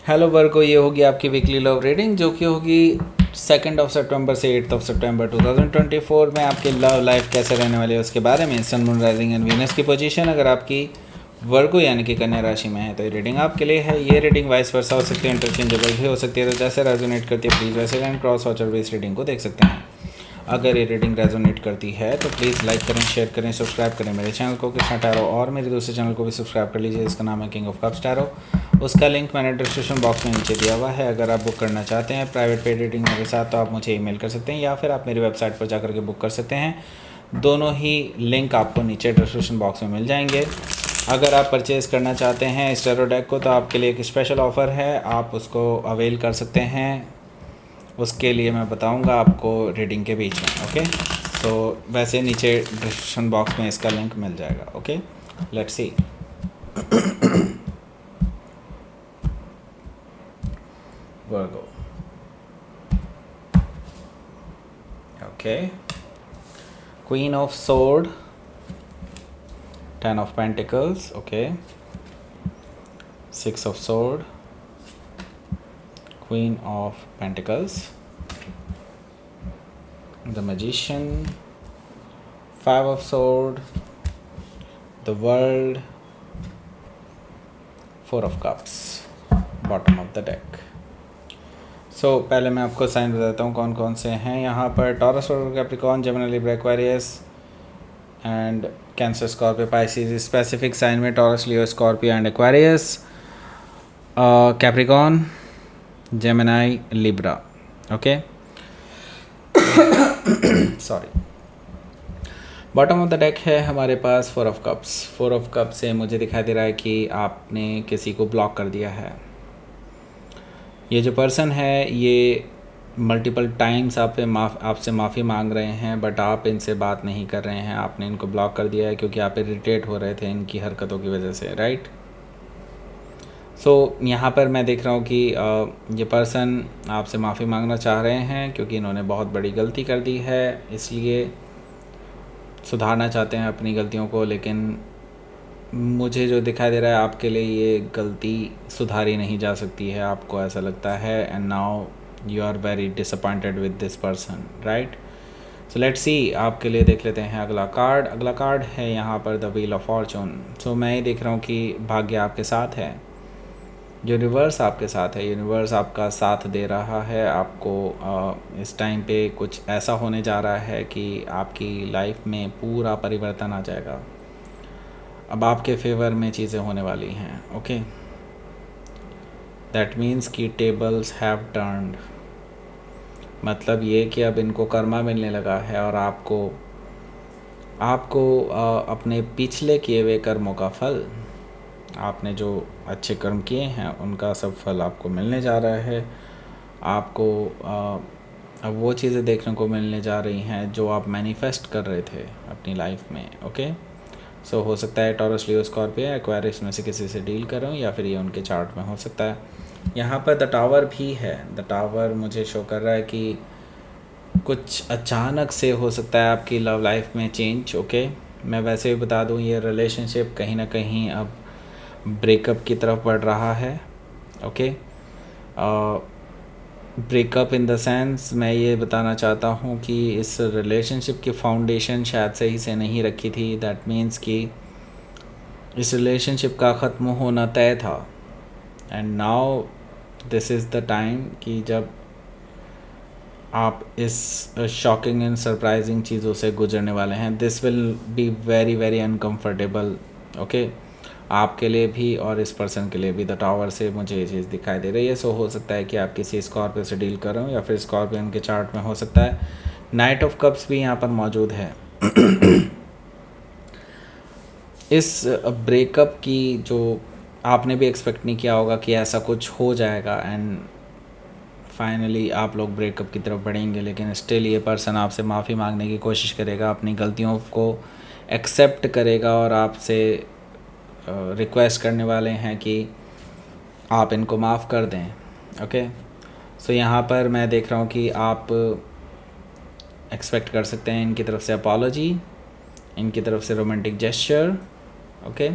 Hello वर्गो, ये होगी आपकी वीकली लव रीडिंग जो कि होगी 2 सितंबर से 8 सितंबर 2024 में। आपकी लव लाइफ कैसे रहने वाली है उसके बारे में, sun moon rising and Venus की पोजीशन अगर आपकी वर्गो यानी कि कन्या राशि में है तो ये रीडिंग आपके लिए है। ये रीडिंग वाइस वर्सा हो सकती है, इंटरचेंजेबल भी हो सकती है, तो जैसे रेजोनेट करती है प्लीज़ वैसे and cross watcher base reading को देख सकते हैं। अगर ये रीडिंग रेजोनेट करती है तो प्लीज़ लाइक करें, शेयर करें, सब्सक्राइब करें मेरे चैनल को कृष्णा टैरो, और मेरे दूसरे चैनल को भी सब्सक्राइब कर लीजिए, इसका नाम है किंग ऑफ कप्स टैरो। उसका लिंक मैंने डिस्क्रिप्शन बॉक्स में नीचे दिया हुआ है। अगर आप बुक करना चाहते हैं प्राइवेट पेड रीडिंग मेरे साथ तो आप मुझे ईमेल कर सकते हैं या फिर आप मेरी वेबसाइट पर जाकर के बुक कर सकते हैं। दोनों ही लिंक आपको नीचे डिस्क्रिप्शन बॉक्स में मिल जाएंगे। अगर आप परचेज़ करना चाहते हैं इस टैरो डेक को तो आपके लिए एक स्पेशल ऑफ़र है, आप उसको अवेल कर सकते हैं। उसके लिए मैं बताऊंगा आपको रीडिंग के बीच में। ओके, तो वैसे नीचे डिस्क्रिप्शन बॉक्स में इसका लिंक मिल जाएगा। Okay, let's see. Virgo, okay, queen of sword, 10 of pentacles, okay, 6 of sword, queen of pentacles, the magician, 5 of sword, the world, 4 of cups, bottom of the deck। सो पहले मैं आपको sign बताता हूँ कौन कौन से हैं यहाँ पर। टॉरस और Capricorn, Gemini, Libra, Aquarius and Cancer, Scorpio, Pisces. Specific sign में Taurus, Leo, Scorpio and Aquarius, Capricorn, Gemini, Libra. Okay, sorry. Bottom of the deck है हमारे पास 4 ऑफ कप्स। 4 ऑफ कप से मुझे दिखाई दे रहा है कि आपने किसी को ब्लॉक कर दिया है। ये जो पर्सन है ये मल्टीपल टाइम्स आपसे माफ़ी मांग रहे हैं, बट आप इनसे बात नहीं कर रहे हैं। आपने इनको ब्लॉक कर दिया है क्योंकि आप इरिटेट हो रहे थे इनकी हरकतों की वजह से, राइट। सो यहाँ पर मैं देख रहा हूँ कि ये पर्सन आपसे माफ़ी मांगना चाह रहे हैं क्योंकि इन्होंने बहुत बड़ी गलती कर दी है, इसलिए सुधारना चाहते हैं अपनी गलतियों को। लेकिन मुझे जो दिखाई दे रहा है आपके लिए ये गलती सुधारी नहीं जा सकती है, आपको ऐसा लगता है। And now you are very disappointed with this person, right. So let's see, आपके लिए देख लेते हैं अगला कार्ड। अगला कार्ड है यहाँ पर द व्हील ऑफ फॉर्चून। सो मैं ये देख रहा हूँ कि भाग्य आपके साथ है, यूनिवर्स आपके साथ है, यूनिवर्स आपका साथ दे रहा है। आपको इस टाइम पे कुछ ऐसा होने जा रहा है कि आपकी लाइफ में पूरा परिवर्तन आ जाएगा। अब आपके फेवर में चीज़ें होने वाली हैं। ओके, दैट मीन्स कि टेबल्स हैव टर्न्ड। मतलब ये कि अब इनको कर्मा मिलने लगा है और आपको अपने पिछले किए हुए कर्मों का फल, आपने जो अच्छे कर्म किए हैं उनका सब फल आपको मिलने जा रहा है। आपको अब वो चीज़ें देखने को मिलने जा रही हैं जो आप मैनिफेस्ट कर रहे थे अपनी लाइफ में। ओके, सो हो सकता है टॉरस, लियो, स्कॉर्पियो, एक्वेरियस में से किसी से डील कर रहे हो या फिर ये उनके चार्ट में हो सकता है। यहाँ पर द टावर भी है। द टावर मुझे शो कर रहा है कि कुछ अचानक से हो सकता है आपकी लव लाइफ में चेंज। ओके, मैं वैसे भी बता दूँ ये रिलेशनशिप कहीं ना कहीं अब ब्रेकअप की तरफ बढ़ रहा है। Okay, breakup in the sense मैं ये बताना चाहता हूँ कि इस रिलेशनशिप की फाउंडेशन शायद सही से नहीं रखी थी। दैट मीन्स कि इस रिलेशनशिप का ख़त्म होना तय था and now this is the time कि जब आप इस शॉकिंग एंड सरप्राइजिंग चीज़ों से गुजरने वाले हैं। This will be very very uncomfortable. Okay, आपके लिए भी और इस पर्सन के लिए भी। द टावर से मुझे ये चीज़ दिखाई दे रही है। सो हो सकता है कि आप किसी स्कॉर्पियो से डील कर रहे हो या फिर स्कॉर्पियन के चार्ट में हो सकता है नाइट ऑफ कप्स भी यहाँ पर मौजूद है। इस ब्रेकअप की जो आपने भी एक्सपेक्ट नहीं किया होगा कि ऐसा कुछ हो जाएगा एंड फाइनली आप लोग ब्रेकअप की तरफ बढ़ेंगे, लेकिन स्टिल ये पर्सन आपसे माफ़ी मांगने की कोशिश करेगा, अपनी गलतियों को एक्सेप्ट करेगा और आपसे रिक्वेस्ट करने वाले हैं कि आप इनको माफ़ कर दें। ओके, सो यहाँ पर मैं देख रहा हूँ कि आप एक्सपेक्ट कर सकते हैं इनकी तरफ से अपॉलॉजी, इनकी तरफ से रोमांटिक जेस्चर। ओके,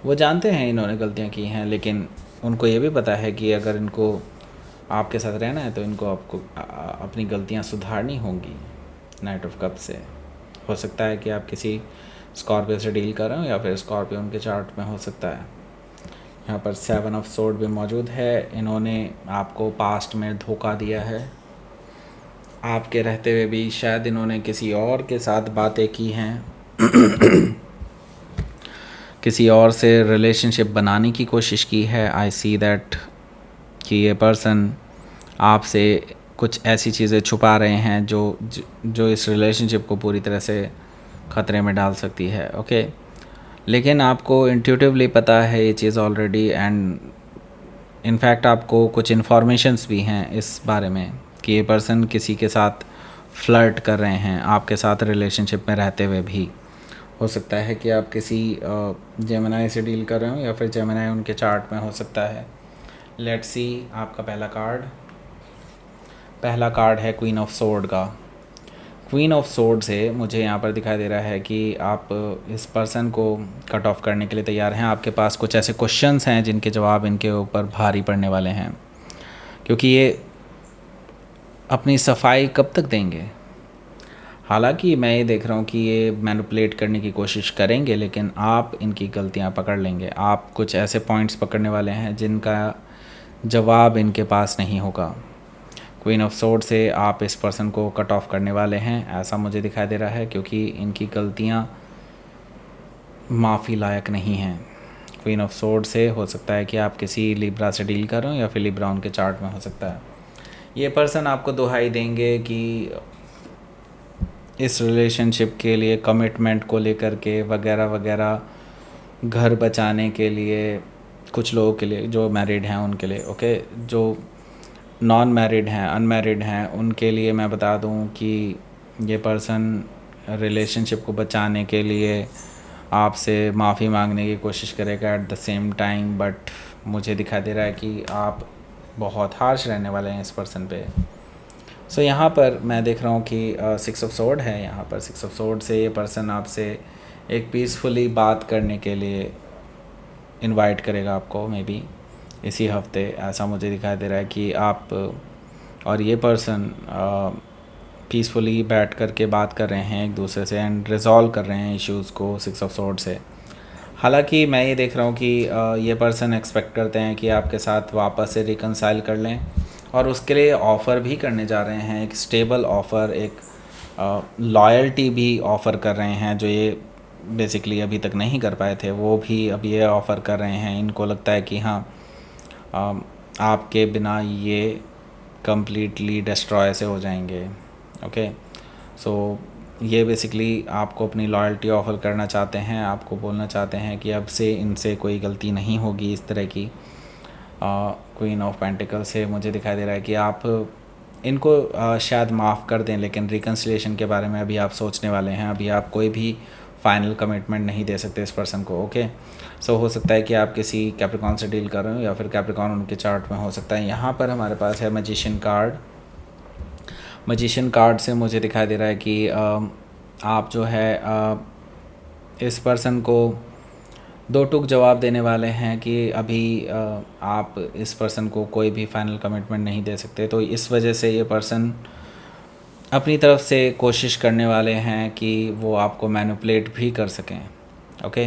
वो जानते हैं इन्होंने गलतियाँ की हैं लेकिन उनको ये भी पता है कि अगर इनको आपके साथ रहना है तो इनको आपको अपनी गलतियां सुधारनी होंगी। नाइट ऑफ कप से हो सकता है कि आप किसी स्कॉर्पियो से डील कर रहे हो या फिर स्कॉर्पियो उनके चार्ट में हो सकता है। यहाँ पर 7 ऑफ सोर्ड भी मौजूद है। इन्होंने आपको पास्ट में धोखा दिया है, आपके रहते हुए भी शायद इन्होंने किसी और के साथ बातें की हैं किसी और से रिलेशनशिप बनाने की कोशिश की है। आई सी दैट कि ये पर्सन आपसे कुछ ऐसी चीज़ें छुपा रहे हैं जो इस रिलेशनशिप को पूरी तरह से ख़तरे में डाल सकती है। ओके, लेकिन आपको इंट्यूटिवली पता है ये चीज़ ऑलरेडी, एंड इनफैक्ट आपको कुछ इन्फॉर्मेशंस भी हैं इस बारे में कि ये पर्सन किसी के साथ फ्लर्ट कर रहे हैं आपके साथ रिलेशनशिप में रहते हुए भी। हो सकता है कि आप किसी जेमिनाई से डील कर रहे हो या फिर जेमिनाई उनके चार्ट में हो सकता है। लेट्स सी आपका पहला कार्ड है क्वीन ऑफ सोर्ड का। क्वीन ऑफ सोर्ड से मुझे यहाँ पर दिखाई दे रहा है कि आप इस पर्सन को कट ऑफ करने के लिए तैयार हैं। आपके पास कुछ ऐसे क्वेश्चंस हैं जिनके जवाब इनके ऊपर भारी पड़ने वाले हैं, क्योंकि ये अपनी सफाई कब तक देंगे। हालांकि मैं ये देख रहा हूँ कि ये मैनिपुलेट करने की कोशिश करेंगे, लेकिन आप इनकी गलतियाँ पकड़ लेंगे। आप कुछ ऐसे पॉइंट्स पकड़ने वाले हैं जिनका जवाब इनके पास नहीं होगा। क्वीन ऑफ सोर्ड से आप इस पर्सन को कट ऑफ करने वाले हैं, ऐसा मुझे दिखाई दे रहा है, क्योंकि इनकी गलतियाँ माफ़ी लायक नहीं हैं। क्वीन ऑफ सोर्ड से हो सकता है कि आप किसी लिब्रा से डील कर रहे हो या फिर लिब्रा उनके चार्ट में हो सकता है। ये पर्सन आपको दुहाई देंगे कि इस रिलेशनशिप के लिए कमिटमेंट को लेकर के वगैरह वगैरह, घर बचाने के लिए, कुछ लोगों के लिए जो मैरिड हैं उनके लिए, ओके, जो नॉन मैरिड हैं, अनमैरिड हैं, उनके लिए मैं बता दूं कि ये पर्सन रिलेशनशिप को बचाने के लिए आपसे माफ़ी मांगने की कोशिश करेगा at the same time, but मुझे दिखाई दे रहा है कि आप बहुत हार्श रहने वाले हैं इस पर्सन पे। सो यहाँ पर मैं देख रहा हूँ कि 6 ऑफ सोर्ड है। यहाँ पर 6 ऑफ सोर्ड से ये पर्सन आपसे एक पीसफुली बात करने के लिए इनवाइट करेगा आपको, मे बी इसी हफ्ते। ऐसा मुझे दिखाई दे रहा है कि आप और ये पर्सन पीसफुली बैठ कर के बात कर रहे हैं एक दूसरे से एंड रिजॉल्व कर रहे हैं इश्यूज़ को 6 ऑफ सोर्ड से। हालांकि मैं ये देख रहा हूँ कि ये पर्सन एक्सपेक्ट करते हैं कि आपके साथ वापस से रिकनसाइल कर लें, और उसके लिए ऑफ़र भी करने जा रहे हैं, एक स्टेबल ऑफ़र, एक लॉयल्टी भी ऑफ़र कर रहे हैं, जो ये बेसिकली अभी तक नहीं कर पाए थे, वो भी अब ये ऑफ़र कर रहे हैं। इनको लगता है कि हाँ, आपके बिना ये कम्प्लीटली डिस्ट्रॉय से हो जाएंगे। ओके, सो ये बेसिकली आपको अपनी लॉयल्टी ऑफ़र करना चाहते हैं, आपको बोलना चाहते हैं कि अब से इनसे कोई गलती नहीं होगी इस तरह की। क्वीन ऑफ पेंटिकल से मुझे दिखाई दे रहा है कि आप इनको शायद माफ़ कर दें, लेकिन रिकन्सिलिएशन के बारे में अभी आप सोचने वाले हैं। अभी आप कोई भी फाइनल कमिटमेंट नहीं दे सकते इस पर्सन को। ओके, सो हो सकता है कि आप किसी कैप्रिकॉन से डील कर रहे हो या फिर कैप्रिकॉन उनके चार्ट में हो सकता है। यहाँ पर हमारे पास है मैजिशियन कार्ड। मैजिशियन कार्ड से मुझे दिखाई दे रहा है कि आप जो है इस पर्सन को दो टूक जवाब देने वाले हैं कि अभी आप इस पर्सन को कोई भी फाइनल कमिटमेंट नहीं दे सकते। तो इस वजह से ये पर्सन अपनी तरफ से कोशिश करने वाले हैं कि वो आपको मैनिपुलेट भी कर सकें। ओके,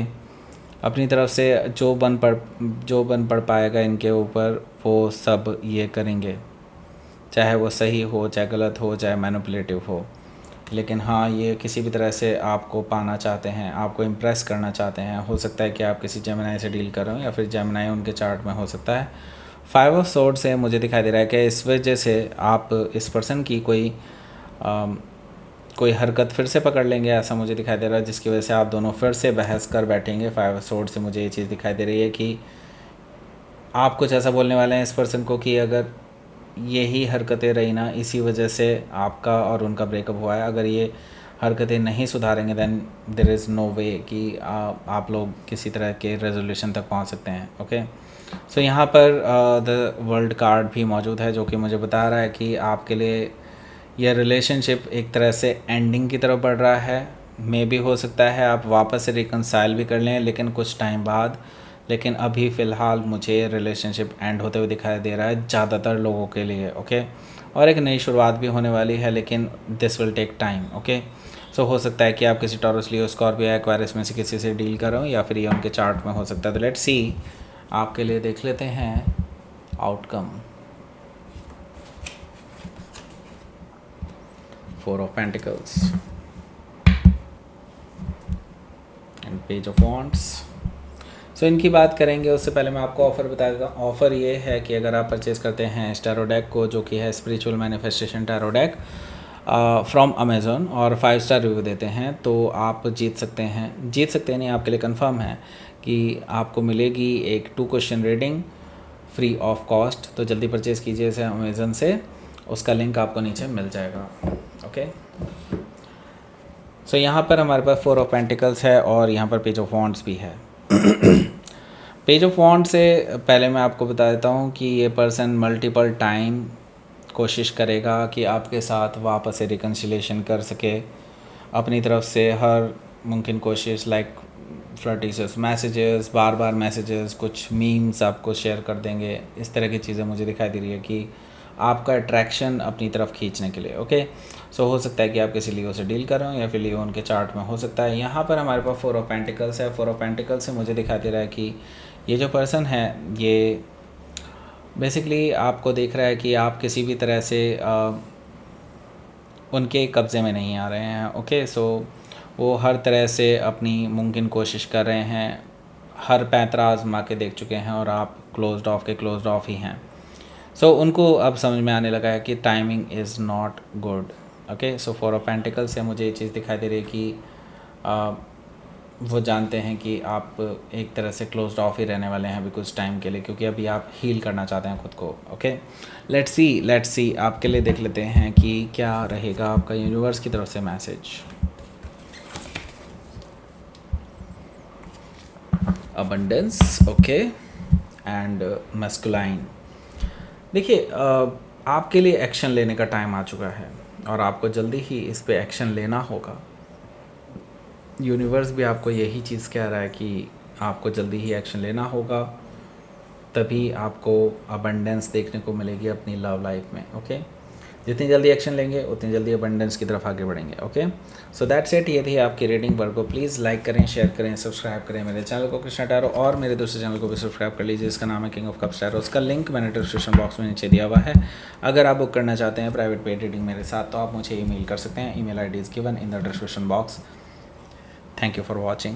अपनी तरफ से जो बन पड़ पाएगा इनके ऊपर वो सब ये करेंगे, चाहे वो सही हो, चाहे गलत हो, चाहे मैनिपुलेटिव हो। लेकिन हाँ, ये किसी भी तरह से आपको पाना चाहते हैं, आपको इम्प्रेस करना चाहते हैं। हो सकता है कि आप किसी जेमिनाई से डील कर रहे हो या फिर जेमिनाई उनके चार्ट में हो सकता है। 5 ऑफ सोर्ड से मुझे दिखाई दे रहा है कि इस वजह से आप इस पर्सन की कोई हरकत फिर से पकड़ लेंगे, ऐसा मुझे दिखाई दे रहा है, जिसकी वजह से आप दोनों फिर से बहस कर बैठेंगे। 5 ऑफ सोर्ड से मुझे ये चीज़ दिखाई दे रही है कि आप कुछ ऐसा बोलने वाले हैं इस पर्सन को कि अगर यही हरकतें रही ना, इसी वजह से आपका और उनका ब्रेकअप हुआ है, अगर ये हरकतें नहीं सुधारेंगे देन देयर इज़ नो वे कि आप लोग किसी तरह के रेजोल्यूशन तक पहुंच सकते हैं। ओके, सो यहाँ पर द वर्ल्ड कार्ड भी मौजूद है, जो कि मुझे बता रहा है कि आपके लिए यह रिलेशनशिप एक तरह से एंडिंग की तरफ बढ़ रहा है। मे भी हो सकता है आप वापस से रिकनसाइल भी कर लें, लेकिन कुछ टाइम बाद लेकिन अभी फ़िलहाल मुझे रिलेशनशिप एंड होते हुए दिखाई दे रहा है ज़्यादातर लोगों के लिए, ओके। और एक नई शुरुआत भी होने वाली है, लेकिन this will take time, okay. So हो सकता है कि आप किसी टॉरस, लियो, स्कॉर्पियो, एक्वारियस में से किसी से डील कर रहे हो, या फिर ये उनके चार्ट में हो सकता है। तो लेट्स सी, आपके लिए देख लेते हैं outcome. 4 of pentacles and page of wands. So इनकी बात करेंगे उससे पहले मैं आपको ऑफ़र बता देता हूँ। ऑफ़र ये है कि अगर आप परचेज़ करते हैं इस टैरो डेक को, जो कि है spiritual manifestation tarot deck from Amazon, और 5 स्टार रिव्यू देते हैं, तो आप जीत सकते हैं नहीं, आपके लिए कंफर्म है कि आपको मिलेगी एक 2 question reading free of cost. तो जल्दी परचेज़ कीजिए इसे अमेज़न से, उसका लिंक आपको नीचे मिल जाएगा, ओके। सो यहाँ पर हमारे पास 4 ऑफ पेंटिकल्स है और यहाँ पर पेज ऑफ वॉन्ड्स भी है। पेज ऑफ वॉन्ड से पहले मैं आपको बता देता हूँ कि ये पर्सन मल्टीपल टाइम कोशिश करेगा कि आपके साथ वापस से रिकन्सिलेशन कर सके, अपनी तरफ से हर मुमकिन कोशिश, लाइक फ्लर्टिशियस मैसेजेस, बार बार मैसेजेस, कुछ मीम्स आपको शेयर कर देंगे। इस तरह की चीज़ें मुझे दिखाई दे रही है कि आपका अट्रैक्शन अपनी तरफ खींचने के लिए, ओके। सो हो सकता है कि आप किसी लियो से डील कर रहे हो, या फिर लियो उनके चार्ट में हो सकता है। यहाँ पर हमारे पास 4 ऑफ पेंटिकल्स है। 4 ऑफ पेंटिकल्स से मुझे दिखाई दे रहा है कि ये जो पर्सन है ये बेसिकली आपको देख रहा है कि आप किसी भी तरह से उनके कब्ज़े में नहीं आ रहे हैं, ओके। सो वो हर तरह से अपनी मुमकिन कोशिश कर रहे हैं, हर पैंतरा आजमा के देख चुके हैं, और आप क्लोज्ड ऑफ ही हैं। सो उनको अब समझ में आने लगा है कि timing is not good, okay. So 4 of pentacles से मुझे ये चीज़ दिखाई दे रही है कि वो जानते हैं कि आप एक तरह से क्लोज्ड ऑफ ही रहने वाले हैं अभी कुछ टाइम के लिए, क्योंकि अभी आप हील करना चाहते हैं खुद को, ओके। लेट्स सी आपके लिए देख लेते हैं कि क्या रहेगा आपका यूनिवर्स की तरफ से message. Abundance, okay, and masculine. देखिए, आपके लिए एक्शन लेने का टाइम आ चुका है और आपको जल्दी ही इस पे एक्शन लेना होगा। यूनिवर्स भी आपको यही चीज़ कह रहा है कि आपको जल्दी ही एक्शन लेना होगा, तभी आपको अबंडेंस देखने को मिलेगी अपनी लव लाइफ में, ओके। जितनी जल्दी एक्शन लेंगे उतनी जल्दी अबंडेंस की तरफ आगे बढ़ेंगे, ओके। So that's it. ये थी आपकी रीडिंग। वर्ड को प्लीज़ लाइक करें, शेयर करें, सब्सक्राइब करें मेरे चैनल को कृष्णा टैरो, और मेरे दूसरे चैनल को भी सब्सक्राइब कर लीजिए, इसका नाम है किंग ऑफ कप्स टैरो। उसका लिंक मैंने डिस्क्रिप्शन बॉक्स में नीचे दिया हुआ है। अगर आप बुक करना चाहते हैं प्राइवेट पेड रीडिंग मेरे साथ, तो आप मुझे ईमेल कर सकते हैं। Email ID is given in the description box. Thank you for watching.